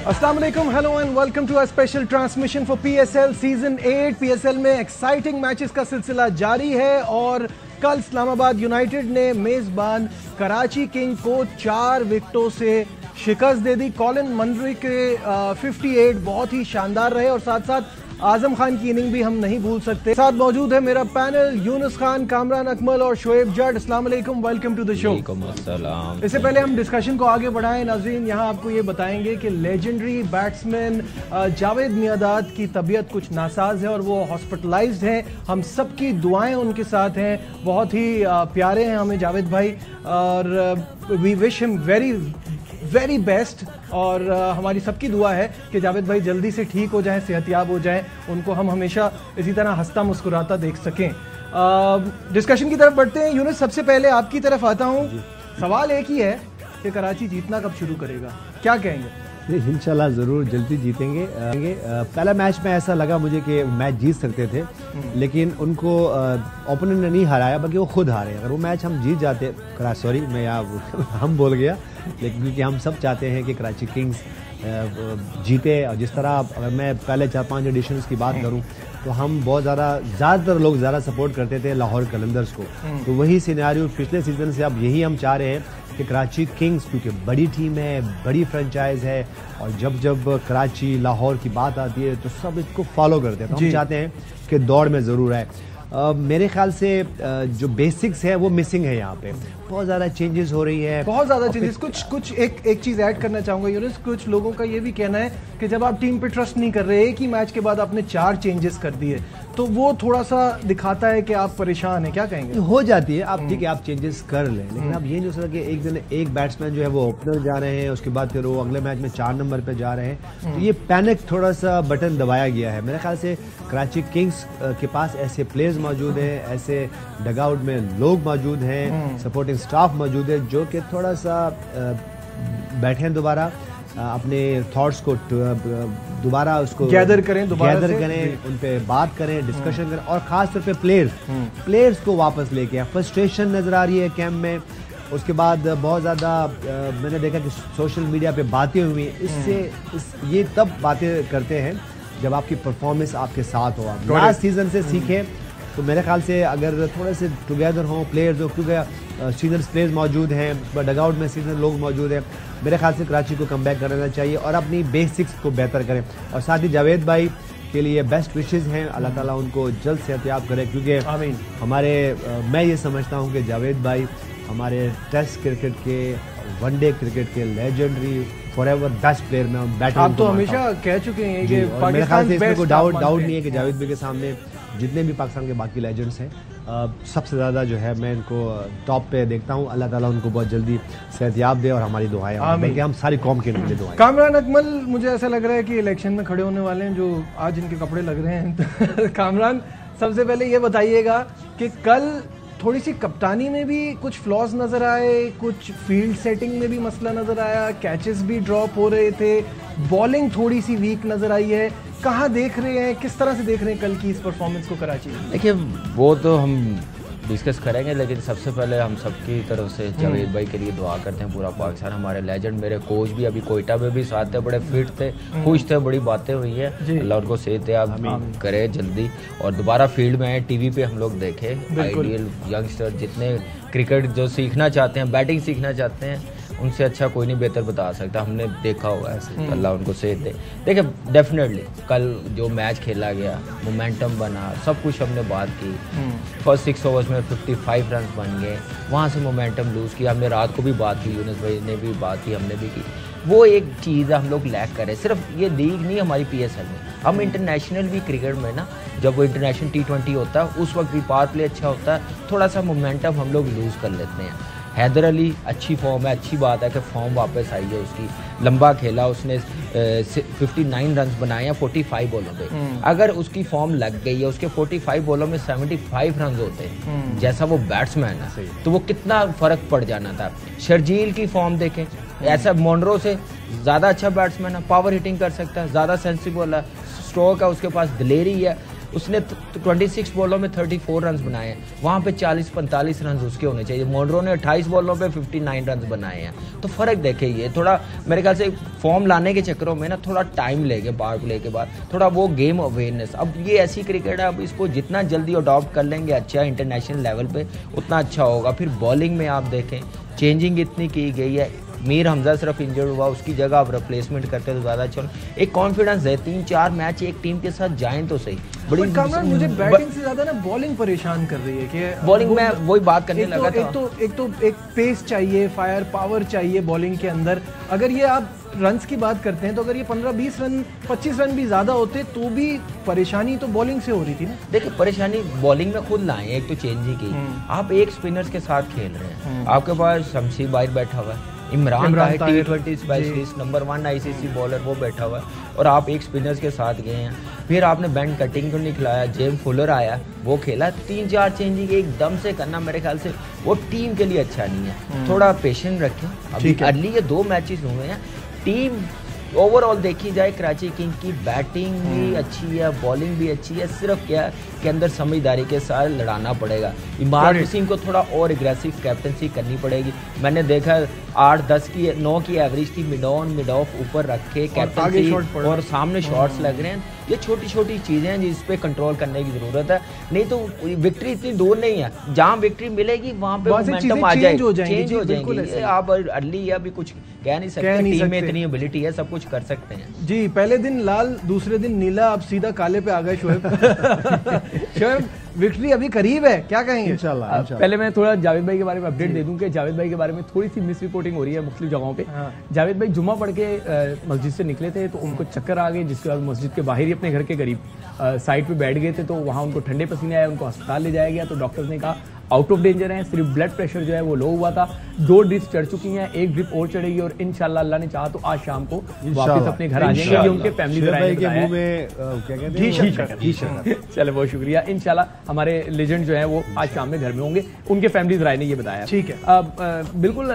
अस्सलाम वालेकुम, hello and welcome to a special transmission for PSL season 8। PSL में exciting matches का सिलसिला जारी है और कल इस्लामाबाद यूनाइटेड ने मेजबान कराची किंग को 4 विकेटों से शिकस्त दे दी। कॉलिन मंजरी के 58 बहुत ही शानदार रहे और साथ साथ आजम खान की इनिंग भी हम नहीं भूल सकते। साथ मौजूद है मेरा पैनल यूनुस खान, कामरान अकमल और शोएब जट। अस्सलाम वालेकुम, वेलकम टू द शो। इससे पहले हम डिस्कशन को आगे बढ़ाएं नाज़रीन, यहाँ आपको ये बताएंगे कि लेजेंडरी बैट्समैन जावेद मियांदाद की तबीयत कुछ नासाज है और वो हॉस्पिटलाइज्ड हैं। हम सबकी दुआएं उनके साथ हैं, बहुत ही प्यारे हैं हमें जावेद भाई और we wish him very best. और हमारी सबकी दुआ है कि जावेद भाई जल्दी से ठीक हो जाएं, सेहतयाब हो जाएं, उनको हम हमेशा इसी तरह हंसता मुस्कुराता देख सकें। डिस्कशन की तरफ बढ़ते हैं। यूनुस, सबसे पहले आपकी तरफ आता हूं। सवाल एक ही है कि कराची जीतना कब शुरू करेगा, क्या कहेंगे? इंशाल्लाह ज़रूर जल्दी जीतेंगे। पहला मैच में ऐसा लगा मुझे कि मैच जीत सकते थे, लेकिन उनको ओपोनेंट ने नहीं हराया बल्कि वो खुद हारे। अगर वो मैच हम जीत जाते, सॉरी मैं यहाँ हम बोल गया, लेकिन क्योंकि हम सब चाहते हैं कि कराची किंग्स जीते। और जिस तरह अगर मैं पहले 4-5 एडिशंस की बात करूं तो हम बहुत ज़्यादातर लोग ज़्यादा सपोर्ट करते थे लाहौर कलंदर्स को, तो वही सिनेरियो पिछले सीजन से अब यही हम चाह रहे हैं कि कराची किंग्स, क्योंकि बड़ी टीम है, बड़ी फ्रेंचाइज है और जब कराची लाहौर की बात आती है तो सब इसको फॉलो करते हैं। तो हम चाहते हैं कि दौड़ में ज़रूर आए। मेरे ख्याल से जो बेसिक्स है वो मिसिंग है। यहाँ पे बहुत ज़्यादा चेंजेस हो रही है, बहुत ज़्यादा चेंजेस। कुछ एक चीज़ ऐड करना चाहूँगा यूनुस, कुछ लोगों का ये भी कहना है कि जब आप टीम पे ट्रस्ट नहीं कर रहे, एक ही मैच के बाद आपने 4 चेंजेस कर दिए, तो वो थोड़ा सा दिखाता है कि आप परेशान हैं। क्या कहेंगे? हो जाती है आप, ठीक है आप चेंजेस कर लें, लेकिन आप ये नहीं हो सकता कि एक दिन एक बैट्समैन जो है वो ओपनर जा रहे हैं, उसके बाद फिर वो अगले मैच में 4 नंबर पे जा रहे हैं, तो ये पैनिक थोड़ा सा बटन दबाया गया है। मेरे ख्याल से कराची किंग्स के पास ऐसे प्लेयर्स मौजूद हैं, ऐसे डगआउट में लोग मौजूद हैं, सपोर्टिंग स्टाफ मौजूद है जो कि थोड़ा सा बैठें, दोबारा अपने थॉट्स को दोबारा उसको गैदर करें, उन पे बात करें, डिस्कशन करें और खास तौर पे प्लेयर्स को वापस लेके आए। फ्रस्ट्रेशन नजर आ रही है कैंप में। उसके बाद बहुत ज़्यादा मैंने देखा कि सोशल मीडिया पे बातें हुई, ये तब बातें करते हैं जब आपकी परफॉर्मेंस आपके साथ हो। आप लास्ट सीजन से सीखें, तो मेरे ख्याल से अगर थोड़े से टुगेदर हों प्लेयर्स हो, क्योंकि सीनियर प्लेयर्स मौजूद हैं, डगआउट में सीनियर लोग मौजूद हैं, मेरे ख्याल से कराची को कमबैक करना चाहिए और अपनी बेसिक्स को बेहतर करें। और साथ ही जावेद भाई के लिए बेस्ट विशेज़ हैं, अल्लाह ताला उनको जल्द सेहतयाब करे, क्योंकि हमारे मैं ये समझता हूँ कि जावेद भाई हमारे टेस्ट क्रिकेट के, वनडे क्रिकेट के लेजेंडरी फॉरएवर बेस्ट प्लेयर में बैटिंग आप तो हमेशा कह चुके हैं कि मेरे ख्याल से इसमें कोई डाउट नहीं है कि जावेद भाई के सामने जितने भी पाकिस्तान के बाकी लेजेंड्स हैं, सबसे ज़्यादा जो है मैं इनको टॉप पे देखता हूँ। अल्लाह ताला उनको बहुत जल्दी सेहतयाब दे और हमारी दुआएं, बल्कि हम सारी कौम के लिए दुआएं। कामरान अकमल, मुझे ऐसा लग रहा है कि इलेक्शन में खड़े होने वाले हैं जो आज इनके कपड़े लग रहे हैं। कामरान, सबसे पहले ये बताइएगा कि कल थोड़ी सी कप्तानी में भी कुछ फ्लॉज नजर आए, कुछ फील्ड सेटिंग में भी मसला नजर आया, कैचेस भी ड्रॉप हो रहे थे, बॉलिंग थोड़ी सी वीक नजर आई है। कहाँ देख रहे हैं, किस तरह से देख रहे हैं कल की इस परफॉर्मेंस को कराची में? देखिए, वो तो हम डिस्कस करेंगे, लेकिन सबसे पहले हम सबकी तरफ से जावेद भाई के लिए दुआ करते हैं। पूरा पाकिस्तान, हमारे लेजेंड, मेरे कोच भी अभी कोयटा में भी साथ थे, बड़े फिट थे, खुश थे, बड़ी बातें हुई है। अल्लाह उनको सेहतयाब करे जल्दी और दोबारा फील्ड में आए, टीवी पे हम लोग देखें। आइडियल यंगस्टर जितने क्रिकेट जो सीखना चाहते हैं, बैटिंग सीखना चाहते हैं, उनसे अच्छा कोई नहीं बेहतर बता सकता, हमने देखा हुआ है। अल्लाह उनको सेहत दे। देखिए, डेफिनेटली कल जो मैच खेला गया, मोमेंटम बना, सब कुछ हमने बात की। फर्स्ट 6 ओवर्स में 55 रन बन गए, वहाँ से मोमेंटम लूज़ किया। हमने रात को भी बात की, यूनुस भाई ने भी बात की, हमने भी की। वो एक चीज़ हम लोग लैक करें, सिर्फ ये लीग नहीं हमारी पीएसएल में, हम इंटरनेशनल भी क्रिकेट में ना, जब वो इंटरनेशनल T20 होता है उस वक्त भी पावर प्ले अच्छा होता है, थोड़ा सा मोमेंटम हम लोग लूज़ कर लेते हैं। हैदर अली अच्छी फॉर्म है, अच्छी बात है कि फॉर्म वापस आई है उसकी, लंबा खेला उसने, 59 रन बनाए हैं 45 बॉलों पे। अगर उसकी फॉर्म लग गई है, उसके 45 बॉलों में 75 रन होते हैं, जैसा वो बैट्समैन है, तो वो कितना फर्क पड़ जाना था। शर्जील की फॉर्म देखें, ऐसा मोनरो से ज़्यादा अच्छा बैट्समैन है, पावर हिटिंग कर सकता है, ज़्यादा सेंसिबल है, स्ट्रोक है उसके पास, दिलेरी है, उसने 26 बॉलों में 34 रन बनाए हैं, वहाँ पे 40-45 रन उसके होने चाहिए। मोनरो ने 28 बॉलों पे 59 रन बनाए हैं। तो फर्क देखे, ये थोड़ा मेरे ख्याल से फॉर्म लाने के चक्करों में ना थोड़ा टाइम लेके पावर प्ले के बाद थोड़ा वो गेम अवेयरनेस। अब ये ऐसी क्रिकेट है, अब इसको जितना जल्दी अडॉप्ट कर लेंगे अच्छा इंटरनेशनल लेवल पे उतना अच्छा होगा। फिर बॉलिंग में आप देखें चेंजिंग इतनी की गई है, मीर हमजा सिर्फ इंजर्ड हुआ, उसकी जगह आप रिप्लेसमेंट करते तो ज़्यादा अच्छा। एक कॉन्फिडेंस है, 3-4 मैच एक टीम के साथ जाएं तो सही। बड़ी कामरान मुझे बैटिंग से ज्यादा ना बॉलिंग परेशान कर रही है कि बॉलिंग में वही बात करने लगा था। एक पेस चाहिए, फायर पावर चाहिए बॉलिंग के अंदर। अगर ये आप रन्स की बात करते हैं तो अगर ये 15-20 रन 25 रन भी ज्यादा होते तो भी परेशानी तो बॉलिंग से हो रही थी ना। देखिए परेशानी बॉलिंग में खुद लाए, एक तो चेंज ही की, आप एक स्पिनर्स के साथ खेल रहे हैं, आपके पास शमशी बाहर बैठा हुआ है, Imran T20 specialist number 1 ICC bowler वो बैठा हुआ है, और आप एक स्पिनर्स के साथ गए हैं। फिर आपने बैंड कटिंग को नहीं खिलाया, जेम फुलर आया वो खेला। 3-4 चेंजिंग एकदम से करना मेरे ख्याल से वो टीम के लिए अच्छा नहीं है। थोड़ा पेशेंस रखें। अभी अर्ली ये 2 मैचेस हुए हैं, टीम ओवरऑल देखी जाए कराची किंग की बैटिंग भी अच्छी है, बॉलिंग भी अच्छी है, सिर्फ क्या के अंदर समझदारी के साथ लड़ाना पड़ेगा। इमाद वसीम को थोड़ा और एग्रेसिव कैप्टनसी करनी पड़ेगी। मैंने देखा 8-10 की 9 की एवरेज थी, मिड ऑन मिड ऑफ ऊपर रखे कैप्टनसी और सामने शॉट्स लग रहे हैं। ये छोटी छोटी चीजें हैं जिस पे कंट्रोल करने की जरूरत है, नहीं तो विक्ट्री इतनी दूर नहीं है। जहां विक्ट्री मिलेगी वहां पे मोमेंटम आ जाएगी, चेंज हो जाएंगे। आप अर्ली अभी कुछ कह नहीं सकते, टीम में इतनी एबिलिटी है, सब कुछ कर सकते हैं। जी पहले दिन लाल, दूसरे दिन नीला, अब सीधा काले पे आ गए शोएब। शोएब विक्ट्री अभी करीब है, क्या कहेंगे? इंशाल्लाह। पहले मैं थोड़ा जावेद भाई के बारे में अपडेट दे दूं कि जावेद भाई के बारे में थोड़ी सी मिस रिपोर्टिंग हो रही है मुख्तलिफ जगहों पे। जावेद भाई जुम्मा पढ़ के मस्जिद से निकले थे तो उनको चक्कर आ गए, जिसके बाद मस्जिद के बाहर ही अपने घर के करीब साइड पे बैठ गए थे, तो वहाँ उनको ठंडे पसीने आए, उनको अस्पताल ले जाया गया। तो डॉक्टर्स ने कहा आउट ऑफ डेंजर है, सिर्फ ब्लड प्रेशर जो है वो लो हुआ था। 2 ड्रिप्स चढ़ चुकी हैं, 1 ड्रिप और चढ़ेगी और इंशाल्लाह अल्लाह ने चाहा तो आज शाम को वापस अपने घर आ जाएंगे। ये उनके फैमिली के मुंह में क्या कहते हैं, चले बहुत शुक्रिया। इंशाल्लाह हमारे लेजेंड जो है वो आज शाम में घर में होंगे, उनके फैमिली राय ने ये बताया। ठीक है, बिल्कुल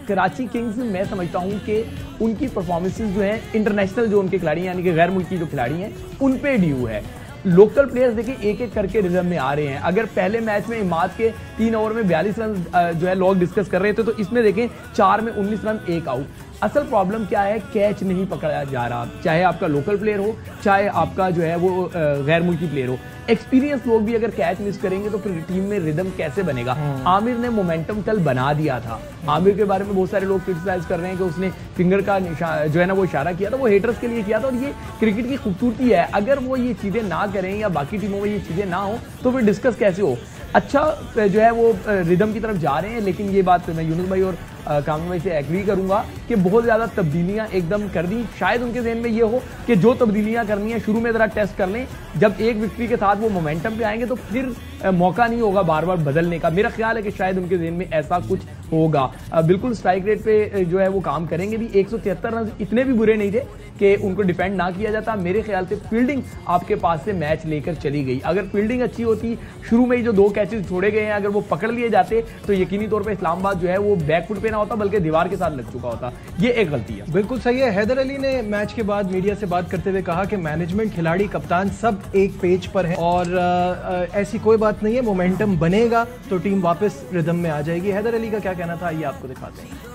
कराची किंग्स मैं समझता हूँ कि उनकी परफॉर्मेंसेज जो है इंटरनेशनल जो उनके खिलाड़ी यानी कि गैर मुल्की जो खिलाड़ी हैं उन पे ड्यू है। लोकल प्लेयर्स देखिए एक एक करके रिजर्व में आ रहे हैं। अगर पहले मैच में इमाद के 3 ओवर में 42 रन जो है लोग डिस्कस कर रहे थे, तो इसमें देखें 4 में 19 रन 1 आउट। असल प्रॉब्लम क्या है, कैच नहीं पकड़ा जा रहा, चाहे आपका लोकल प्लेयर हो चाहे आपका जो है वो गैर मुल्की प्लेयर हो। एक्सपीरियंस लोग भी अगर कैच मिस करेंगे तो फिर टीम में रिदम कैसे बनेगा? आमिर ने मोमेंटम कल बना दिया था। आमिर के बारे में बहुत सारे लोग क्रिटिसाइज कर रहे हैं कि उसने फिंगर का जो है ना वो इशारा किया था, वो हेटर्स के लिए किया था, और ये क्रिकेट की खूबसूरती है। अगर वो ये चीजें ना करें या बाकी टीमों में ये चीजें ना हो तो फिर डिस्कस कैसे हो? अच्छा जो है वो रिदम की तरफ जा रहे हैं, लेकिन ये बात मैं यूनुस भाई और कामरान भाई से एग्री करूंगा कि बहुत ज्यादा तब्दीलियां एकदम कर दी। शायद उनके ज़हन में ये हो कि जो तब्दीलियां करनी है शुरू में जरा टेस्ट कर लें, जब एक विक्ट्री के साथ वो मोमेंटम पे आएंगे तो फिर मौका नहीं होगा बार बार बदलने का। मेरा ख्याल है कि शायद उनके ज़हन में ऐसा कुछ होगा। बिल्कुल स्ट्राइक रेट पे जो है वो काम करेंगे भी। 173 रन इतने भी बुरे नहीं थे कि उनको डिफेंड ना किया जाता। मेरे ख्याल से फील्डिंग आपके पास से मैच लेकर चली गई। अगर फील्डिंग अच्छी होती, शुरू में ही जो 2 कैचेस छोड़े गए हैं अगर वो पकड़ लिए जाते तो यकीनी तौर पे इस्लामाबाद जो है वो बैकफुट पे ना होता बल्कि दीवार के साथ लग चुका होता। ये एक गलती है। बिल्कुल सही है। हैदर अली ने मैच के बाद मीडिया से बात करते हुए कहा कि मैनेजमेंट, खिलाड़ी, कप्तान सब एक पेज पर है और ऐसी कोई बात नहीं है, मोमेंटम बनेगा तो टीम वापस रिदम में आ जाएगी। हैदर अली का क्या कहना था ये आपको दिखाते हैं।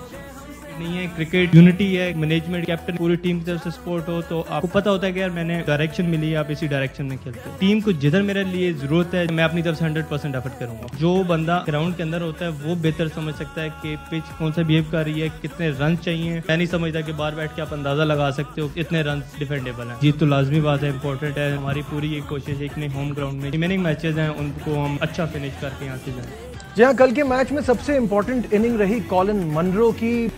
नहीं है, क्रिकेट यूनिटी है, मैनेजमेंट, कैप्टन, पूरी टीम की तरफ से सपोर्ट हो तो आपको पता होता है कि यार मैंने डायरेक्शन मिली है, आप इसी डायरेक्शन में खेलते हैं। टीम को जिधर मेरे लिए जरूरत है मैं अपनी तरफ से 100% एफर्ट करूंगा। जो बंदा ग्राउंड के अंदर होता है वो बेहतर समझ सकता है कि पिच कौन सा बिहेव कर रही है, कितने रन चाहिए। मैं नहीं समझता कि बाहर बैठ के आप अंदाजा लगा सकते हो इतने रन डिफेंडेबल है। जीत तो लाजमी बात है, इंपॉर्टेंट है। हमारी पूरी एक कोशिश है कि होम ग्राउंड में रिमेनिंग मैचेज हैं उनको हम अच्छा फिनिश करके यहाँ से जाए। जहाँ कल के मैच में सबसे इंपॉर्टेंट इनिंग रही कॉलिन मनरो की।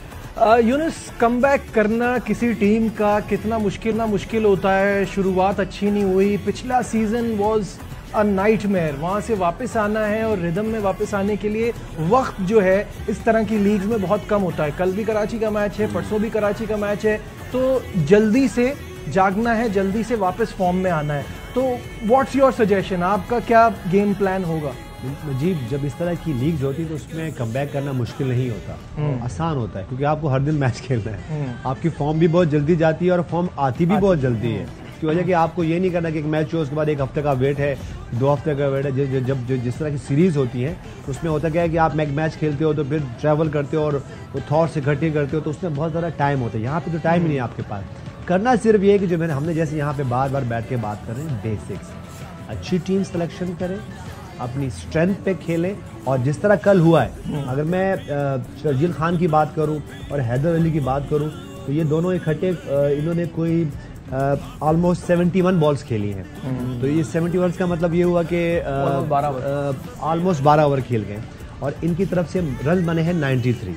यूनुस, कमबैक करना किसी टीम का कितना मुश्किल होता है। शुरुआत अच्छी नहीं हुई, पिछला सीजन वाज अ नाइटमेयर। वहाँ से वापस आना है और रिदम में वापस आने के लिए वक्त जो है इस तरह की लीग्स में बहुत कम होता है। कल भी कराची का मैच है, परसों भी कराची का मैच है, तो जल्दी से जागना है, जल्दी से वापस फॉर्म में आना है। तो व्हाट्स योर सजेशन, आपका क्या गेम प्लान होगा? जी, जब इस तरह की लीग्स होती है तो उसमें कमबैक करना मुश्किल नहीं होता, आसान होता है, क्योंकि आपको हर दिन मैच खेलना है। आपकी फॉर्म भी बहुत जल्दी जाती है और फॉर्म आती भी बहुत जल्दी है। उसकी वजह कि आपको ये नहीं करना कि एक मैच हो उसके बाद एक हफ्ते का वेट है, 2 हफ्ते का वेट है। जब जिस तरह की सीरीज होती है तो उसमें होता क्या है कि आप मैच खेलते हो तो फिर ट्रैवल करते हो और वो थॉट्स इकट्ठे करते हो, तो उसमें बहुत ज़्यादा टाइम होता है। यहाँ पे तो टाइम ही नहीं है आपके पास। करना सिर्फ ये कि जो हमने जैसे यहाँ पे बार बार बैठ के बात कर रहे हैं, बेसिक्स, अच्छी टीम सिलेक्शन करें, अपनी स्ट्रेंथ पे खेलें। और जिस तरह कल हुआ है, अगर मैं शर्जील खान की बात करूं और हैदर अली की बात करूं तो ये दोनों इकट्ठे इन्होंने कोई ऑलमोस्ट 71 बॉल्स खेली हैं। तो ये 71 का मतलब ये हुआ कि ऑलमोस्ट 12 ओवर खेल गए और इनकी तरफ से रन बने हैं 93।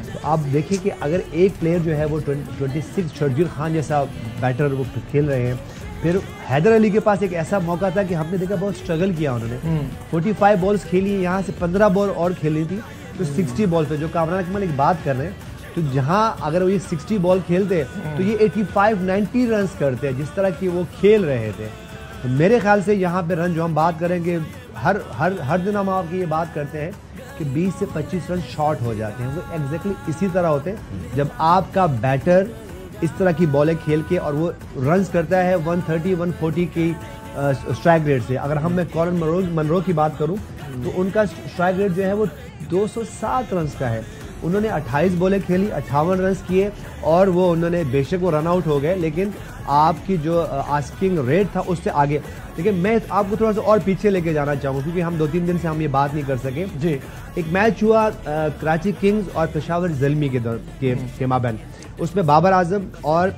तो आप देखिए कि अगर एक प्लेयर जो है वो 26 शर्जील खान जैसा बैटर वो खेल रहे हैं, फिर हैदर अली के पास एक ऐसा मौका था कि हमने देखा बहुत स्ट्रगल किया उन्होंने, 45 बॉल्स खेली, यहाँ से 15 बॉल और खेली थी तो 60 बॉल पे, जो कामरान अकमल एक बात कर रहे हैं, तो जहां अगर वो ये 60 बॉल खेलते तो ये 85-90 रन करते हैं जिस तरह की वो खेल रहे थे। तो मेरे ख्याल से यहाँ पे रन जो हम बात करेंगे, हर दिन हम आपकी ये बात करते हैं कि 20 से 25 रन शॉर्ट हो जाते हैं, वो एग्जैक्टली इसी तरह होते हैं जब आपका बैटर इस तरह की बॉलें खेल के और वो रन्स करता है 130-140 की स्ट्राइक रेट से। अगर मैं कॉलिन मनरो की बात करूं तो उनका स्ट्राइक रेट जो है वो 207 रन का है। उन्होंने 28 बॉलें खेली, 58 रन किए और वो उन्होंने बेशक वो रन आउट हो गए, लेकिन आपकी जो आस्किंग रेट था उससे आगे। लेकिन मैं आपको थोड़ा सा और पीछे लेके जाना चाहूँगा क्योंकि हम 2-3 दिन से हम ये बात नहीं कर सके जी। एक मैच हुआ कराची किंग्स और पेशावर ज़ल्मी के माबैन, उसमें बाबर आजम और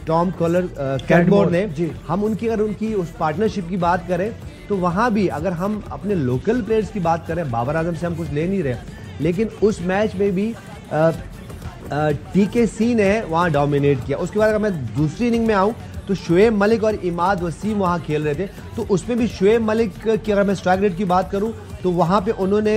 टॉम कॉलर कैटमोर ने, हम अगर उनकी उस पार्टनरशिप की बात करें तो वहाँ भी अगर हम अपने लोकल प्लेयर्स की बात करें, बाबर आजम से हम कुछ ले नहीं रहे, लेकिन उस मैच में भी TKC ने वहाँ डोमिनेट किया। उसके बाद अगर मैं दूसरी इनिंग में आऊँ तो शुएब मलिक और इमाद वसीम वहाँ खेल रहे थे, तो उसमें भी शुएब मलिक की अगर मैं स्ट्राइक रेट की बात करूँ तो वहाँ पे उन्होंने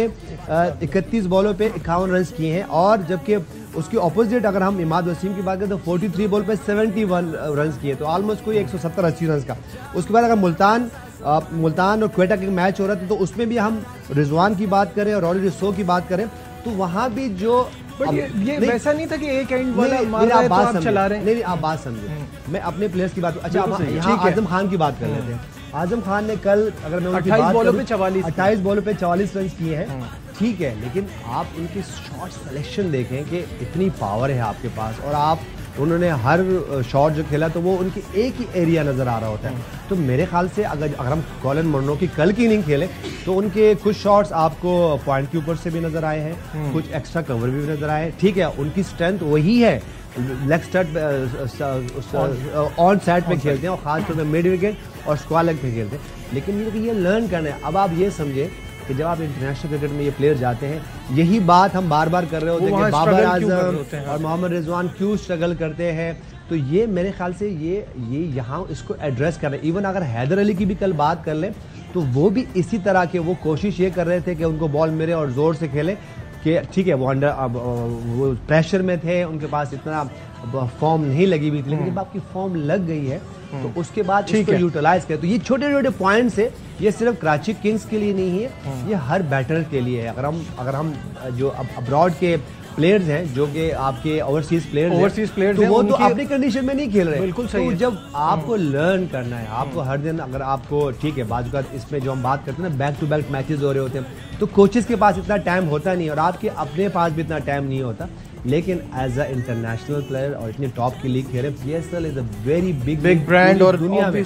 31 बॉलों पे 51 रन किए हैं, और जबकि उसके ऑपोजिट अगर हम इमाद वसीम की बात करें तो 43 बॉल पे 71 रन किए, तो ऑलमोस्ट कोई 170-80 रन का। उसके बाद अगर मुल्तान और क्वेटा का मैच हो रहा था तो उसमें भी हम रिजवान की बात करें और रॉली रिसो की बात करें तो वहाँ भी जो ये वैसा नहीं था कि एक एंड वाला मार रहा है तो आप चला रहे हैं। नहीं, आप बात समझे, मैं अपने प्लेयर्स की बात। अच्छा, यहाँ आजम खान की बात कर लेते हैं। आजम खान ने कल अगर मैं 28 बॉलों पे 44 रन किए हैं, ठीक है, लेकिन आप उनकी शॉट सिलेक्शन देखें कि इतनी पावर है आपके पास और आप उन्होंने हर शॉट जो खेला तो वो उनकी एक ही एरिया नजर आ रहा होता है। तो मेरे ख्याल से अगर हम कॉलिन मनरो की कल की इनिंग खेलें तो उनके कुछ शॉट्स आपको पॉइंट के ऊपर से भी नजर आए हैं, कुछ एक्स्ट्रा कवर भी नजर आए हैं, ठीक है, उनकी स्ट्रेंथ वही है, लेग स्टड ऑन साइड पे खेलते हैं और खासतौर पर मिड विकेट और स्क्वायर लेग पे खेलते हैं, लेकिन ये लर्न करना है। अब आप ये समझे कि जब आप इंटरनेशनल क्रिकेट में ये प्लेयर जाते हैं, यही बात हम बार बार कर रहे होते हैं कि बाबर आजम और मोहम्मद रिजवान क्यों स्ट्रगल करते हैं। तो ये मेरे ख्याल से ये यहाँ इसको एड्रेस कर रहे हैं। इवन अगर हैदर अली की भी कल बात कर लें तो वो भी इसी तरह के वो कोशिश ये कर रहे थे कि उनको बॉल मिले और जोर से खेले, कि ठीक है वो प्रेशर में थे, उनके पास इतना फॉर्म नहीं लगी हुई थी, लेकिन जब आपकी फॉर्म लग गई है तो उसके बाद इसको यूटिलाइज करें। तो ये छोटे छोटे पॉइंट्स है, ये सिर्फ कराची किंग्स के लिए नहीं है, ये हर बैटर के लिए है। अगर हम जो अब्रॉड के प्लेयर्स हैं जो कि आपके ओवरसीज प्लेयर्स तो वो तो अपनी कंडीशन में नहीं खेल रहे, बिल्कुल सही है। जब आपको लर्न करना है, आपको हर दिन अगर आपको ठीक है, बाजू का इसमें जो हम बात करते हैं ना, बैक टू बैक मैचेस हो रहे होते हैं तो कोचेस के पास इतना टाइम होता नहीं और आपके अपने पास भी इतना टाइम नहीं होता, लेकिन एज अ इंटरनेशनल प्लेयर और इतनी टॉप की लीग खेल रहे, PSL is a very big brand और दुनिया में,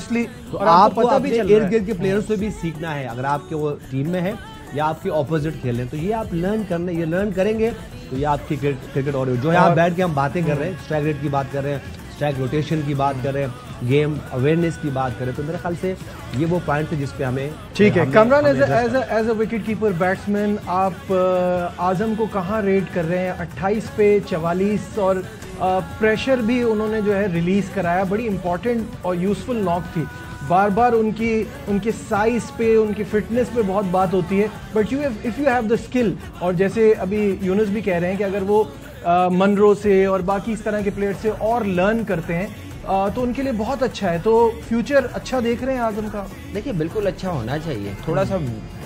तो आपको अपने इर्द गिर्द के प्लेयर्स से भी सीखना है। अगर आपके वो टीम में है या आपके ऑपोजिट खेल रहे हैं तो ये आप लर्न करेंगे तो ये आपकी क्रिकेट और जो यहाँ बैठ के हम बातें कर रहे हैं, स्ट्राइक रेट की बात कर रहे हैं, स्ट्राइक रोटेशन की बात कर रहे हैं, गेम अवेयरनेस की बात करें, तो मेरे ख्याल से ये वो पॉइंट है जिसपे हमें ठीक है। Kamran, as a wicket keeper batsman आप आजम को कहाँ रेट कर रहे हैं? 28 पे 44 और प्रेशर भी उन्होंने जो है रिलीज कराया, बड़ी इंपॉर्टेंट और यूजफुल नॉक थी। बार बार उनके साइज पे, उनकी फिटनेस पे बहुत बात होती है, but if you have the skill, और जैसे अभी यूनुस भी कह रहे हैं कि अगर वो मनरो से और बाकी इस तरह के प्लेयर से और लर्न करते हैं तो उनके लिए बहुत अच्छा है। तो फ्यूचर अच्छा देख रहे हैं आजम का? देखिए बिल्कुल अच्छा होना चाहिए, थोड़ा सा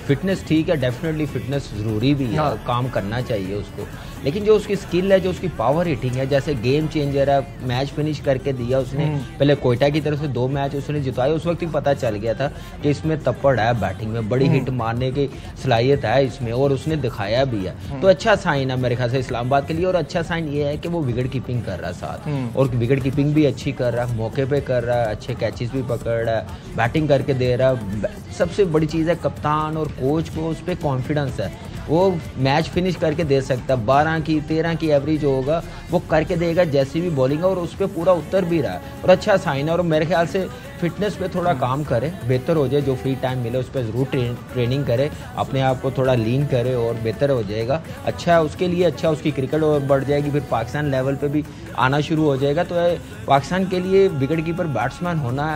फिटनेस ठीक है, डेफिनेटली फिटनेस ज़रूरी भी है, काम करना चाहिए उसको, लेकिन जो उसकी स्किल है, जो उसकी पावर हिटिंग है, जैसे गेम चेंजर है, मैच फिनिश करके दिया उसने। पहले कोयटा की तरफ से 2 मैच उसने जितवाए, उस वक्त ही पता चल गया था कि इसमें तप्पड़ है बैटिंग में, बड़ी हिट मारने की सलाहियत है इसमें, और उसने दिखाया भी है। तो अच्छा साइन है मेरे ख्याल से इस्लामाबाद के लिए, और अच्छा साइन ये है कि वो विकेट कीपिंग कर रहा है साथ, और विकेट कीपिंग भी अच्छी कर रहा है, मौके पे कर रहा है, अच्छे कैचेस भी पकड़ रहा है, बैटिंग करके दे रहा है। सबसे बड़ी चीज़ है कप्तान और कोच को उस पर कॉन्फिडेंस है, वो मैच फिनिश करके दे सकता है। 12 की 13 की एवरेज होगा वो करके देगा जैसी भी बॉलिंग है, और उस पर पूरा उतर भी रहा है, और अच्छा साइन है। और मेरे ख्याल से फिटनेस पे थोड़ा काम करे, बेहतर हो जाए, जो फ्री टाइम मिले उस पर ज़रूर ट्रेनिंग करे, अपने आप को थोड़ा लीन करे और बेहतर हो जाएगा। अच्छा है उसके लिए, अच्छा उसकी क्रिकेट और बढ़ जाएगी, फिर पाकिस्तान लेवल पे भी आना शुरू हो जाएगा। तो पाकिस्तान के लिए विकेट कीपर बैट्समैन होना,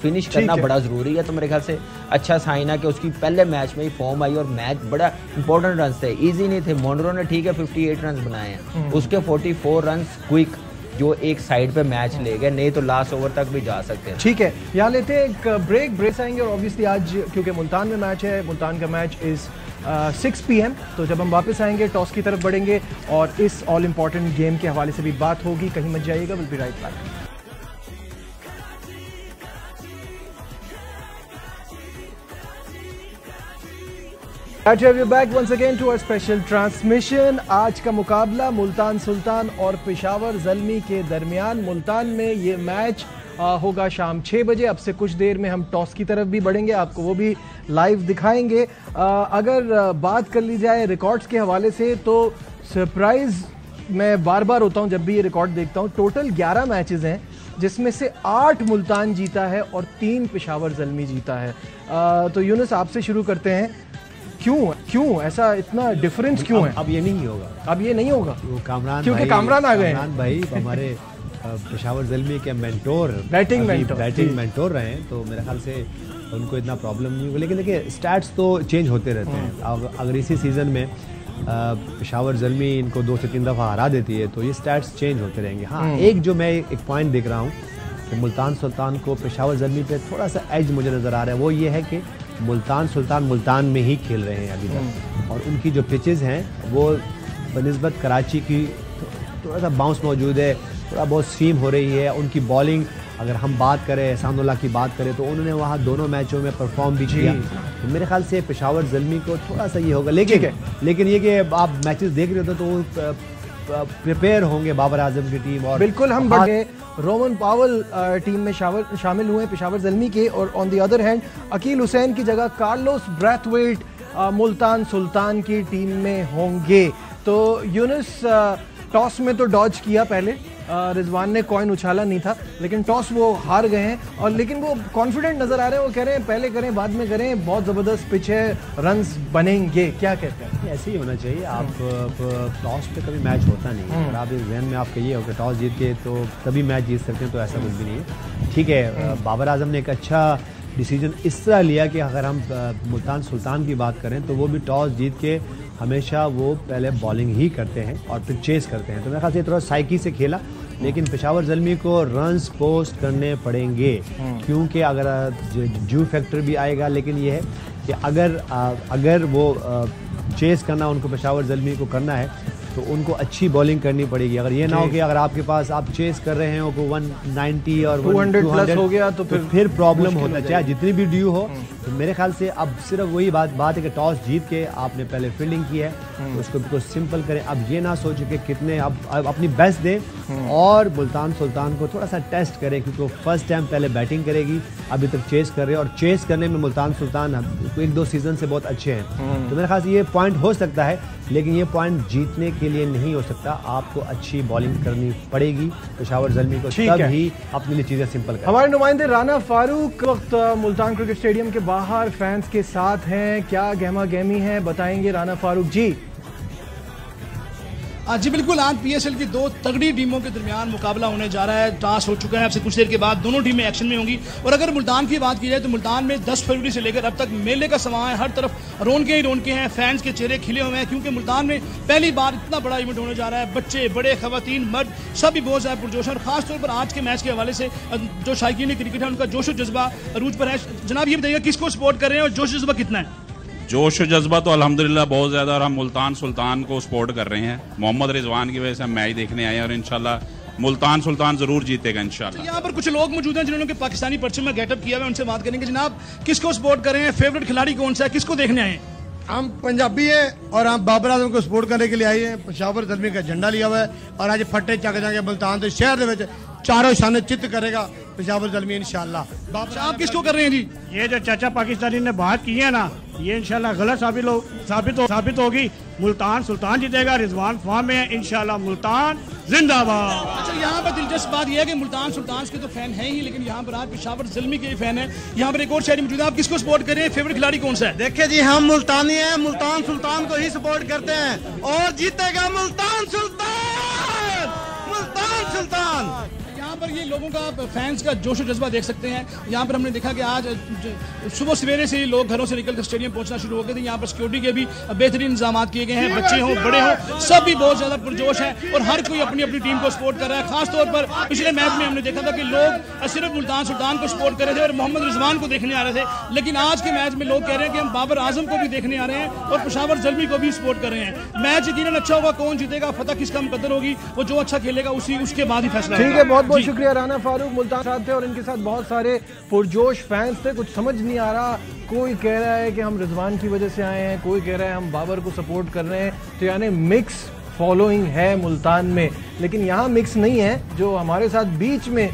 फिनिश करना बड़ा ज़रूरी है। तो मेरे ख्याल से अच्छा साइन है कि उसकी पहले मैच में ही फॉर्म आई, और मैच बड़ा इंपॉर्टेंट रन थे, ईजी नहीं थे। मोनरो ने ठीक है 58 रन बनाए हैं, उसके 44 रन क्विक जो एक साइड पे मैच ले गए, नहीं तो लास्ट ओवर तक भी जा सकते हैं। ठीक है, यहाँ लेते हैं एक ब्रेक आएंगे, और ऑब्वियसली आज क्योंकि मुल्तान में मैच है, मुल्तान का मैच इज 6 PM, तो जब हम वापस आएंगे टॉस की तरफ बढ़ेंगे और इस ऑल इंपॉर्टेंट गेम के हवाले से भी बात होगी। कहीं मत जाइएगा, will be right back. Back once again to our special transmission. आज का मुकाबला मुल्तान सुल्तान और पेशावर ज़ल्मी के दरमियान। मुल्तान में ये मैच होगा शाम 6 बजे। अब से कुछ देर में हम टॉस की तरफ भी बढ़ेंगे, आपको वो भी लाइव दिखाएंगे। अगर बात कर ली जाए रिकॉर्ड्स के हवाले से, तो सरप्राइज मैं बार बार होता हूं जब भी ये रिकॉर्ड देखता हूं। टोटल 11 मैचेस हैं, जिसमें से 8 मुल्तान जीता है और 3 पेशावर ज़ल्मी जीता है। तो यूनुस आपसे शुरू करते हैं, क्यों ऐसा इतना डिफरेंस क्यों है? अब ये नहीं होगा, अब ये नहीं होगा, वो कामरान, क्योंकि कामरान आ गए। कामरान भाई हमारे पेशावर ज़ल्मी के मेंटोर, बैटिंग मेंटोर रहे हैं, तो मेरे ख्याल से उनको इतना प्रॉब्लम नहीं होगा। लेकिन देखिए स्टैट्स तो चेंज होते रहते हैं। अगर इसी सीज़न में पेशावर ज़ल्मी इनको 2 से 3 दफ़ा हरा देती है तो ये स्टैट्स चेंज होते रहेंगे। हाँ, एक जो मैं एक पॉइंट देख रहा हूँ कि मुल्तान सुल्तान को पेशावर ज़ल्मी पे थोड़ा सा एज मुझे नज़र आ रहा है, वो ये है कि मुल्तान सुल्तान मुल्तान में ही खेल रहे हैं अभी तक, और उनकी जो पिचेस हैं वो बनिस्बत कराची की थोड़ा सा बाउंस मौजूद है, थोड़ा बहुत स्वीम हो रही है। उनकी बॉलिंग अगर हम बात करें, एहसानुल्लाह की बात करें, तो उन्होंने वहाँ दोनों मैचों में परफॉर्म भी किया। तो मेरे ख्याल से पेशावर ज़ल्मी को थोड़ा सा ये होगा। लेकिन ये कि आप मैचेस देख रहे हो तो प्रिपेयर होंगे बाबर आजम की टीम, और बिल्कुल हम बढ़ गए। रोमन पावल टीम में शामिल हुए पेशावर ज़ल्मी के, और on the other hand Akeel Hussain की जगह कार्लोस ब्रैथवेट मुल्तान सुल्तान की टीम में होंगे। तो यूनुस, टॉस में तो डॉज किया पहले, रिजवान ने कॉइन उछाला नहीं था, लेकिन टॉस वो हार गए हैं, और लेकिन वो कॉन्फिडेंट नजर आ रहे हैं। वो कह रहे हैं पहले करें बाद में करें, बहुत ज़बरदस्त पिच है, रन्स बनेंगे। क्या कहते हैं? ऐसे ही होना चाहिए। आप टॉस पे कभी मैच होता नहीं है, अगर आप इस जहन में आपका ये हो कि टॉस जीत के तो कभी मैच जीत सकते हैं, तो ऐसा कुछ भी नहीं है। ठीक है, बाबर आजम ने एक अच्छा डिसीजन इस तरह लिया कि अगर हम मुल्तान सुल्तान की बात करें तो वो भी टॉस जीत के हमेशा वो पहले बॉलिंग ही करते हैं और फिर चेस करते हैं। तो मेरे ख्याल से थोड़ा साइकी से खेला, लेकिन पेशावर ज़ल्मी को रन्स पोस्ट करने पड़ेंगे, क्योंकि अगर जू फैक्टर भी आएगा। लेकिन ये है कि अगर वो चेस करना उनको पेशावर ज़ल्मी को करना है तो उनको अच्छी बॉलिंग करनी पड़ेगी। अगर ये ना हो कि अगर आपके पास आप चेस कर रहे हैं को 190 और 200 प्लस हो गया तो फिर प्रॉब्लम होता है, चाहे जितनी भी ड्यू हो। तो मेरे ख्याल से अब सिर्फ वही बात है कि टॉस जीत के आपने पहले फील्डिंग की है, तो उसको बिल्कुल सिंपल करें। अब ये ना सोचें कि कितने अब अपनी बेस्ट दें, और मुल्तान सुल्तान को थोड़ा सा टेस्ट करें, क्योंकि वो फर्स्ट टाइम पहले बैटिंग करेगी, अभी तक चेस कर रहे हैं, और चेस करने में मुल्तान सुल्तान 1-2 सीजन से बहुत अच्छे हैं। तो मेरे ख्याल से ये पॉइंट हो सकता है, लेकिन ये पॉइंट जीतने के लिए नहीं हो सकता। आपको अच्छी बॉलिंग करनी पड़ेगी पेशावर ज़ल्मी को, तब ही अपने लिए चीज़ें सिंपल करें। हमारे नुमाइंदे राना फारूक वक्त मुल्तान क्रिकेट स्टेडियम के बाहर फैंस के साथ हैं, क्या गहमा गहमी है बताएंगे राना फारूक जी। जी बिल्कुल, आज पीएसएल की 2 तगड़ी टीमों के दरमियान मुकाबला होने जा रहा है। टॉस हो चुका है, अब से कुछ देर के बाद दोनों टीमें एक्शन में होंगी। और अगर मुल्तान की बात की जाए तो मुल्तान में 10 फरवरी से लेकर अब तक मेले का समा है, हर तरफ रौनकें ही रौनकें हैं, फैंस के चेहरे खिले हुए हैं, क्योंकि मुल्तान में पहली बार इतना बड़ा इवेंट होने जा रहा है। बच्चे, बड़े, खवातीन, मर्द सभी बहुत ज़्यादा पुरजोश है, और खासतौर पर आज के मैच के हवाले से जो शायकीन क्रिकेट है उनका जोश और जज्बा अरूज पर है। जनाब ये बताइएगा किसको सपोर्ट कर रहे हैं और जोश जज्बा कितना है? जोश और जज्बा तो अल्हम्दुलिल्लाह बहुत ज़्यादा, और हम मुल्तान सुल्तान को सपोर्ट कर रहे हैं। मोहम्मद रिजवान की वजह से हम मैच देखने आए हैं और इंशाल्लाह मुल्तान सुल्तान जरूर जीतेगा इंशाल्लाह। यहाँ पर कुछ लोग मौजूद हैं जिन्होंने पाकिस्तानी परचम में गेटअप किया हुआ है, उनसे बात करेंगे। जनाब, किसको सपोर्ट कर रहे हैं? फेवरेट खिलाड़ी कौन सा है? किसको देखने आए हैं? हम पंजाबी है और हम बाबर आजम को सपोर्ट करने के लिए आए हैं। पेशावर ज़ल्मी का झंडा लिया हुआ है और आज फट्टे चक जाएंगे मुल्तान के शहर के चारों शाने चित्त करेगा पेशावर ज़ल्मी इंशाल्लाह। आप किसको कर रहे हैं जी? ये जो चाचा पाकिस्तानी ने बात की है ना, ये इंशाल्लाह गलत साबित होगी। मुल्तान सुल्तान जीतेगा, रिजवान फॉर्म में है, इंशाल्लाह मुल्तान जिंदाबाद। अच्छा, यहाँ पर दिलचस्प बात यह है कि मुल्तान सुल्तान के तो फैन हैं ही, लेकिन यहाँ पर आज पेशावर ज़ल्मी के फैन है। यहाँ पर एक और शायरी मौजूद है, आप किसको सपोर्ट करें? फेवरेट खिलाड़ी कौन सा है? देखिए जी, हम मुल्तानी हैं, मुल्तान सुल्तान को ही सपोर्ट करते हैं और जीतेगा मुल्तान सुल्तान, मुल्तान सुल्तान। यहाँ पर ये लोगों का फैंस का जोश और जज्बा देख सकते हैं। यहाँ पर हमने देखा कि आज सुबह सवेरे से ही लोग घरों से निकलकर स्टेडियम पहुंचना शुरू हो गए थे। यहाँ पर सिक्योरिटी के भी बेहतरीन इंतजाम किए गए हैं। बच्चे हों बड़े हों, सब भी बहुत ज्यादा पुरजोश है और हर कोई अपनी अपनी टीम को सपोर्ट कर रहा है। खासतौर पर पिछले मैच में हमने देखा था कि लोग सिर्फ मुल्तान सुल्तान को सपोर्ट कर रहे थे और मोहम्मद रिजवान को देखने आ रहे थे, लेकिन आज के मैच में लोग कह रहे हैं कि हम बाबर आजम को भी देखने आ रहे हैं और पेशावर ज़ल्मी को भी सपोर्ट कर रहे हैं। मैच यकीनन अच्छा होगा। कौन जीतेगा, फतह किसका मुकद्दर होगी, वो जो अच्छा खेलेगा उसके बाद ही फैसला। ठीक है, बहुत बहुत शुक्रिया राना फारूक। मुल्तान साथ थे और इनके साथ बहुत सारे पुरजोश फैंस थे। कुछ समझ नहीं आ रहा, कोई कह रहा है कि हम रिजवान की वजह से आए हैं, कोई कह रहा है हम बाबर को सपोर्ट कर रहे हैं। तो यानी मिक्स फॉलोइंग है मुल्तान में, लेकिन यहाँ मिक्स नहीं है। जो हमारे साथ बीच में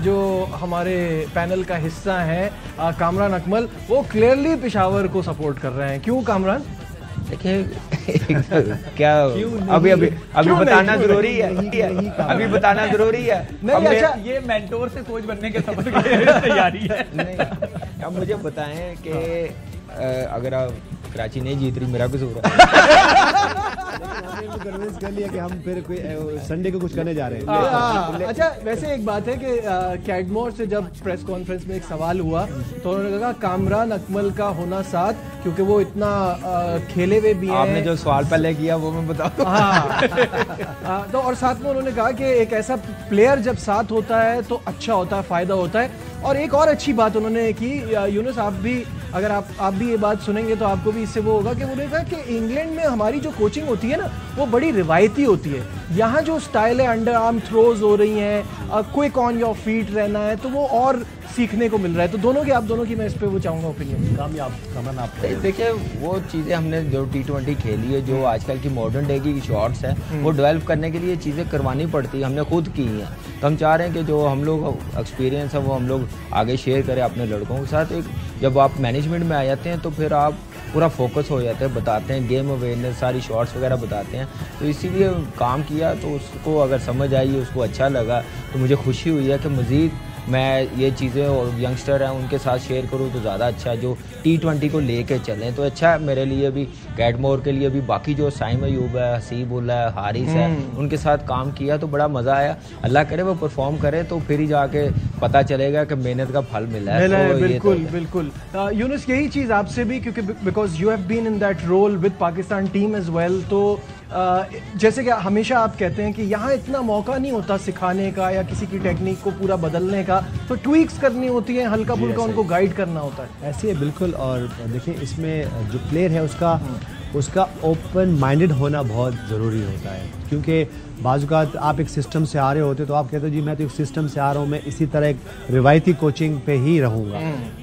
जो हमारे पैनल का हिस्सा है कामरान अकमल, वो क्लियरली पेशावर को सपोर्ट कर रहे हैं। क्यों कामरान? देखिए क्या अभी बताना जरूरी है, अभी बताना जरूरी है। नहीं, अच्छा, ये मेंटोर से कोच बनने के सफर की तैयारी है। नहीं, अब मुझे बताएं कि अगर आप कराची नहीं जीत रही, मेरा कसूर है। कन्विंस कर लिया कि हम फिर कोई संडे को कुछ करने जा रहे हैं। अच्छा, वैसे एक बात है कि कैडमोर से जब प्रेस कॉन्फ्रेंस में एक सवाल हुआ तो उन्होंने कहा कामरान अकमल का होना साथ, क्योंकि वो इतना खेले हुए भी हैं। आपने जो सवाल पहले किया वो मैं बताऊं। हाँ, तो और साथ में उन्होंने कहा कि एक ऐसा प्लेयर जब साथ होता है तो अच्छा होता है, फायदा होता है। और एक और अच्छी बात उन्होंने की, यूनुस आप भी अगर आप भी ये बात सुनेंगे तो आपको भी इससे वो होगा कि उन्होंने कहा कि इंग्लैंड में हमारी जो कोचिंग होती है ना, वो बड़ी रिवायती होती है। यहाँ जो स्टाइल है, अंडर आर्म थ्रोज हो रही हैं, क्विक ऑन योर फीट रहना है, तो वो और सीखने को मिल रहा है। तो आप दोनों की मैं इस पे वो चाहूंगा ओपिनियन। कामयाब कमन आप देखिए, वो चीज़ें हमने जो T20 खेली है, जो आजकल की मॉडर्न डे की शॉट्स है, वो डेवलप करने के लिए चीज़ें करवानी पड़ती है, हमने खुद की हैं। तो हम चाह रहे हैं कि जो हम लोग एक्सपीरियंस है वो हम लोग आगे शेयर करें अपने लड़कों के साथ। एक जब आप मैनेजमेंट में आ जाते हैं तो फिर आप पूरा फोकस हो जाते हैं, बताते हैं गेम अवेयरनेस, सारी शॉट्स वगैरह बताते हैं। तो इसीलिए काम किया, तो उसको अगर समझ आई, उसको अच्छा लगा, तो मुझे खुशी हुई है कि मज़ीद मैं ये चीज़ें और यंगस्टर हैं उनके साथ शेयर करूँ तो ज़्यादा अच्छा है। जो T20 को लेके चलें तो अच्छा है मेरे लिए भी, कैडमोर के लिए भी। बाकी जो साइम अयूब है, हसीबुल्ला है, हारिस है, उनके साथ काम किया तो बड़ा मज़ा आया। अल्लाह करे वो परफॉर्म करे तो फिर ही जाके पता चलेगा कि मेहनत का फल मिला है। तो बिल्कुल बिल्कुल। यूनुस, यही चीज़ आपसे भी, क्योंकि because you have been in that role with Pakistan team as well. तो जैसे कि हमेशा आप कहते हैं कि यहाँ इतना मौका नहीं होता सिखाने का या किसी की टेक्निक को पूरा बदलने का, तो ट्वीक्स करनी होती है, हल्का फुल्का उनको गाइड करना होता है। ऐसे है बिल्कुल। और देखिए, इसमें जो प्लेयर है उसका ओपन माइंडेड होना बहुत ज़रूरी होता है, क्योंकि बाज़ आप एक सिस्टम से आ रहे होते तो आप कहते हो जी मैं तो एक सिस्टम से आ रहा हूँ, मैं इसी तरह एक रिवायती कोचिंग पे ही रहूँगा।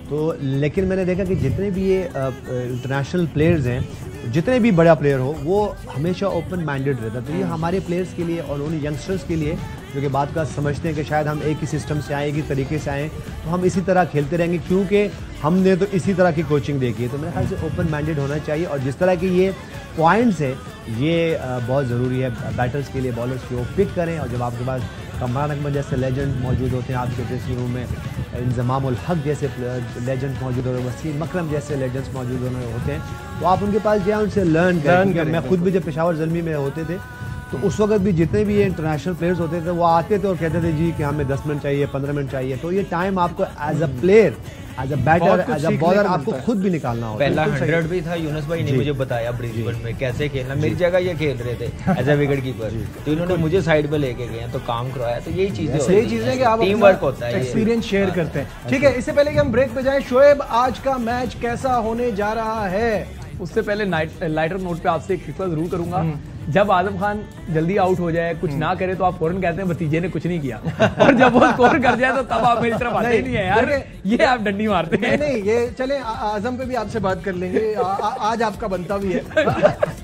तो लेकिन मैंने देखा कि जितने भी ये इंटरनेशनल प्लेयर्स हैं, जितने भी बड़ा प्लेयर हो, वो हमेशा ओपन माइंडेड रहता है। तो ये हमारे प्लेयर्स के लिए और उन यंगस्टर्स के लिए जो कि बात का समझते हैं कि शायद हम एक ही सिस्टम से आए, एक ही तरीके से आएँ, तो हम इसी तरह खेलते रहेंगे, क्योंकि हमने तो इसी तरह की कोचिंग देखी है। तो मेरे ख्याल से ओपन माइंडेड होना चाहिए। और जिस तरह की ये पॉइंट्स है, ये बहुत ज़रूरी है बैटर्स के लिए, बॉलर्स के, वो पिक करें। और जब आपके पास कामरान अकमल जैसे लेजेंड मौजूद होते हैं आपके ड्रेसिंग रूम में, इंजमाम उल हक जैसे लेजेंड मौजूद होते हैं, वसीम अकरम जैसे लेजेंड्स मौजूद होते हैं, तो आप उनके पास जाए, उनसे लर्न करें। मैं खुद भी जब पेशावर ज़ल्मी में होते थे तो उस वक्त भी जितने भी ये इंटरनेशनल प्लेयर्स होते थे वो आते थे और कहते थे जी कि हमें 10 मिनट चाहिए, 15 मिनट चाहिए। तो ये टाइम आपको as a player, as a batter, as a bowler आपको खुद भी निकालना होता है। पहला 100 भी था, यूनुस भाई ने मुझे बताया ब्रिस्बेन में कैसे खेलना। मेरी जगह ये खेल रहे थे एज अ विकेट कीपर, तो इन्होंने मुझे साइड पे लेके गए तो काम करवाया। तो यही चीजें कि आप टीम वर्क होता है, एक्सपीरियंस शेयर करते हैं। ठीक है, इससे पहले कि हम ब्रेक पे जाएं, शोएब आज का मैच कैसा होने जा रहा है? उससे पहले लाइटर नोट पे आपसे एक रिक्वेस्ट जरूर करूंगा, जब आजम खान जल्दी आउट हो जाए, कुछ ना करे तो आप फौरन कहते हैं भतीजे ने कुछ नहीं किया, और जब वो स्कोर कर जाए तो तब आप मेरी तरफ आते नहीं है यार, ये आप डंडी मारते हैं। नहीं ये चले, आजम पे भी आपसे बात कर लेंगे, आज आपका बनता भी है।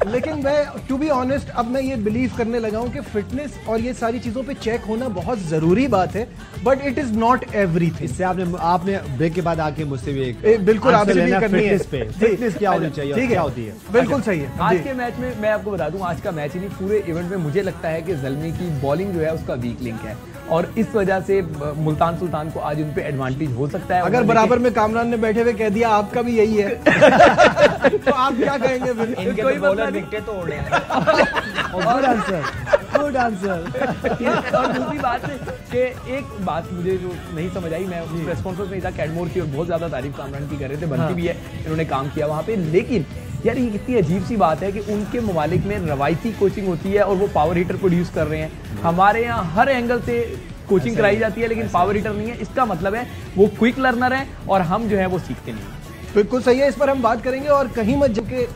लेकिन मैं टू बी ऑनेस्ट अब मैं ये बिलीव करने लगा हूं कि फिटनेस और ये सारी चीजों पे चेक होना बहुत जरूरी बात है, but it is not everything. इससे आपने ब्रेक के बाद आके मुझसे भी एक बिल्कुल आपसे भी करनी है, फिटनेस क्या होनी चाहिए और क्या होती है। बिल्कुल सही है। आज के मैच में मैं आपको बता दूं, आज का मैच ही नहीं पूरे इवेंट में मुझे लगता है कि ज़ल्मी की बॉलिंग जो है उसका वीक लिंक है, और इस वजह से मुल्तान सुल्तान को आज उन पे एडवांटेज हो सकता है। अगर बराबर में कामरान ने बैठे हुए कह दिया आपका भी यही है तो आप क्या कहेंगे फिर? इनके तो बॉलर विकेट तो उड़े हैं। Good answer. और दूसरी बात है कि एक बात मुझे जो नहीं समझ आई, मैं प्रेस कॉन्फ्रेंस में था कैडमोर की और बहुत ज्यादा तारीफ कामरान की कर रहे थे, बनती भी है, इन्होंने काम किया वहां पे, लेकिन यार ये कितनी अजीब सी बात है कि उनके ममालिक में रवायती कोचिंग होती है और वो पावर हीटर प्रोड्यूस कर रहे हैं। हमारे यहाँ हर एंगल से कोचिंग कराई जाती है लेकिन पावर हीटर नहीं है। इसका मतलब है वो क्विक लर्नर है और हम जो है वो सीखते नहीं। बिल्कुल सही है, इस पर हम बात करेंगे। और कहीं मत जबकि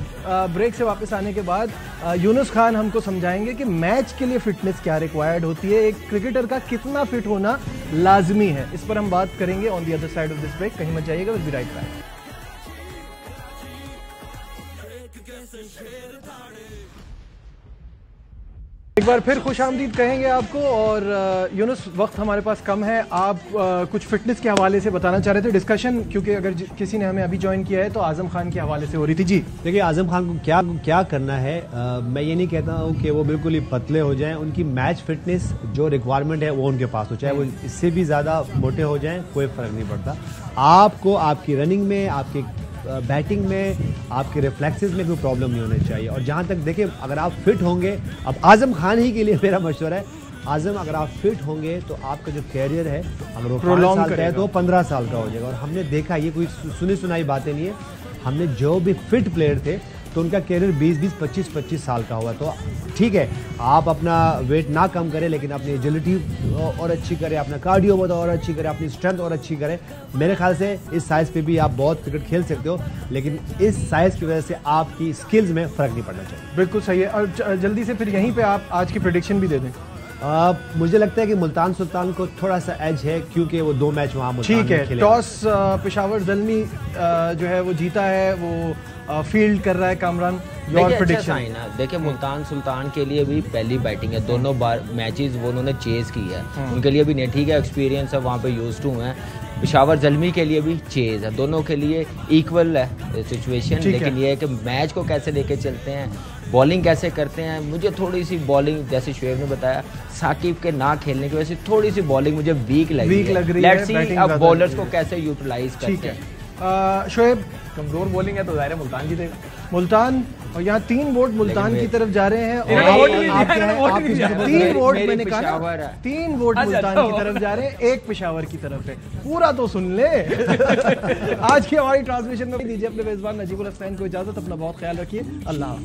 ब्रेक से वापस आने के बाद यूनुस खान हमको समझाएंगे कि मैच के लिए फिटनेस क्या रिक्वायर्ड होती है, एक क्रिकेटर का कितना फिट होना लाजमी है। इस पर हम बात करेंगे on the other side of this break. कहीं मत जाइएगा, विल बी राइट बैक। एक बार फिर खुश आमदीद कहेंगे आपको। और यूनुस वक्त हमारे पास कम है, आप कुछ फिटनेस के हवाले से बताना चाह रहे थे डिस्कशन, क्योंकि अगर किसी ने हमें अभी ज्वाइन किया है तो आजम खान के हवाले से हो रही थी। जी देखिए, आजम खान को क्या करना है, मैं ये नहीं कहता हूँ कि वो बिल्कुल ही पतले हो जाएं, उनकी मैच फिटनेस जो रिक्वायरमेंट है वो उनके पास हो, चाहे वो इससे भी ज़्यादा मोटे हो जाएं कोई फ़र्क नहीं पड़ता। आपको आपकी रनिंग में, आपके बैटिंग में, आपके रिफ्लेक्सेस में कोई प्रॉब्लम नहीं होनी चाहिए। और जहाँ तक देखिए, अगर आप फिट होंगे, अब आजम खान ही के लिए मेरा मशवरा है, आजम अगर आप फिट होंगे तो आपका जो कैरियर है अगर वो 5 साल का है तो 15 साल का हो जाएगा। और हमने देखा, ये कोई सुनी सुनाई बातें नहीं है, हमने जो भी फिट प्लेयर थे तो उनका कैरियर 20-20, 25-25 साल का हुआ। तो ठीक है, आप अपना वेट ना कम करें लेकिन अपनी एजिलिटी और अच्छी करें, अपना कार्डियो और अच्छी करें, अपनी स्ट्रेंथ और अच्छी करें। मेरे ख्याल से इस साइज़ पे भी आप बहुत क्रिकेट खेल सकते हो, लेकिन इस साइज़ की वजह से आपकी स्किल्स में फ़र्क नहीं पड़ना चाहिए। बिल्कुल सही है। और जल्दी से फिर यहीं पे आप आज की प्रेडिक्शन भी दे दें। मुझे लगता है कि मुल्तान सुल्तान को थोड़ा सा एज है, क्योंकि वो 2 मैच वहाँ मुल्तान ठीक है। टॉस पेशावर ज़ल्मी जो है वो जीता है, वो फील्ड कर रहा है कामरान। Your prediction? देखिए, मुल्तान सुल्तान के लिए भी पहली बैटिंग है, दोनों बार मैचेस वो उन्होंने चेज की है, उनके लिए भी नहीं ठीक है, एक्सपीरियंस है, वहाँ पे यूज्ड टू हैं। पेशावर ज़ल्मी के लिए भी चेज है, दोनों के लिए इक्वल है सिचुएशन, लेकिन ये है कि मैच को कैसे लेके चलते हैं, बॉलिंग कैसे करते हैं। मुझे थोड़ी सी बॉलिंग, जैसे शुएब ने बताया, साकिब के ना खेलने की वजह से थोड़ी सी बॉलिंग मुझे वीक लग रही है। लेट्स सी अब बॉलर्स को कैसे यूटिलाइज करते हैं। शुएब, कमजोर बॉलिंग है तो जाहिर है मुल्तान जीतेगा। मुल्तान, और यहाँ 3 वोट मुल्तान की तरफ जा रहे हैं। और 3 वोट मैंने कहा, 3 वोट मुल्तान की तरफ जा रहे हैं, 1 पेशावर की तरफ है। पूरा तो सुन ले। आज की हमारी ट्रांसमिशन में दीजिए अपने मेजबान नजीबुल हसनैन को इजाजत। अपना बहुत ख्याल रखिए। अल्लाह।